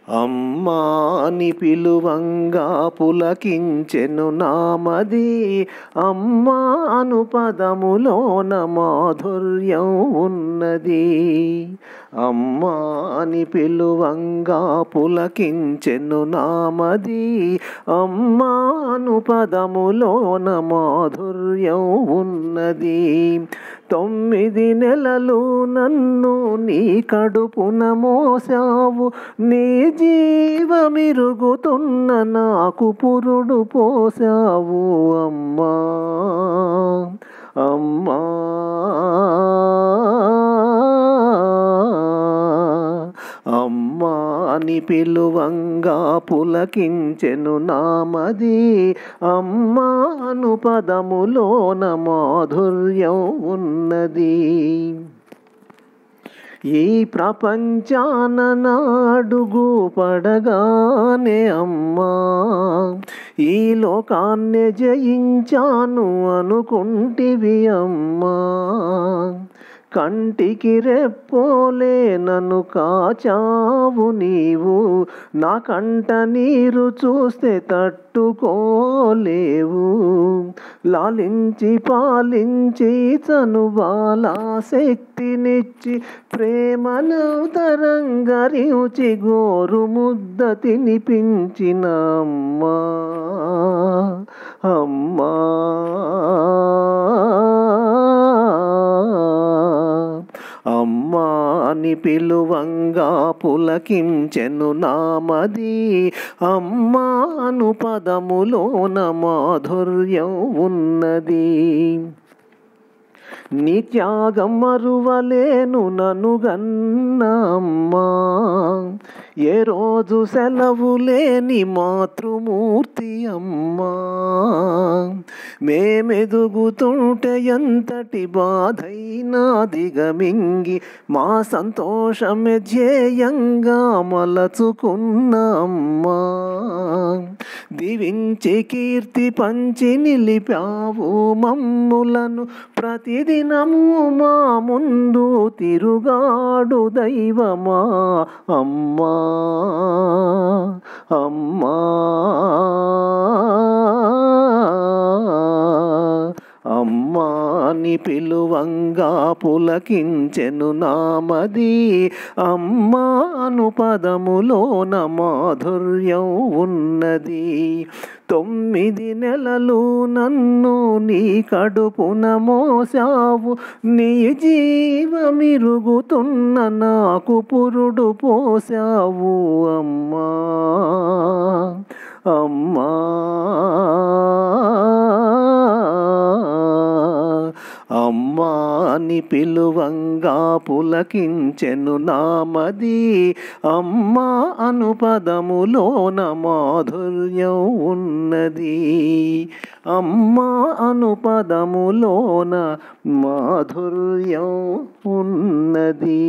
అమ్మా అని పిలువంగా పులకించెను నామది. అమ్మా అను పదములోన మాధుర్యం ఉన్నది. అమ్మా అని పిలువంగా పులకించెను నామది. అమ్మా అను పదములోన మాధుర్యం ఉన్నది. 9 నెలలు నన్ను నీ కడుపున మోసావు. నీ జీవమిరుగుతున్న నాకు పురుడు పోసావు. అమ్మా అమ్మా అమ్మా అని పిలువంగా పులకించెను నామది. అమ్మా అను పదములోన మాధుర్యం ఉన్నది. ఈ ప్రపంచాన నాడుగు పడగానే అమ్మా ఈ లోకాన్ని జయించాను అనుకుంటివి అమ్మా. కంటికి రెప్పోలే నన్ను కాచావు నీవు. నా కంట నీరు చూస్తే తట్టుకోలేవు. లాలించి పాలించి చనుబాల శక్తినిచ్చి ప్రేమను తరంగరించి గోరు ముద్ద తినిపించిన అమ్మా అమ్మా అమ్మా అని పిలువంగా పులకించెను నామది. అమ్మా అను పదములోన మాధుర్యం ఉన్నది. నీ త్యాగం మరువలేను ననుగన్న అమ్మా. ఏ రోజు సెలవు లేని మాతృమూర్తి అమ్మా. మేమెదుగుతుంటే ఎంతటి బాధైనా దిగమింగి మా సంతోషమే ధ్యేయంగా మలచుకున్న అమ్మా. దీవించి కీర్తి పంచి నిలిపావు మమ్ములను. ప్రతిదినము మా ముందు తిరుగాడు దైవమా అమ్మా అమ్మా అమ్మా అని పిలువంగా పులకించెను నామది. అమ్మా అను పదములోన మాధుర్యం ఉన్నది. 9 నెలలు నన్ను నీ కడుపున మోసావు. నీ జీవమిరుగుతున్న నాకు పురుడు పోసావు. అమ్మా అమ్మా అమ్మా అని పిలువంగా పులకించెను నామది. అమ్మా అను పదములోన మాధుర్యం ఉన్నది. అమ్మా అను పదములోన మాధుర్యం ఉన్నది.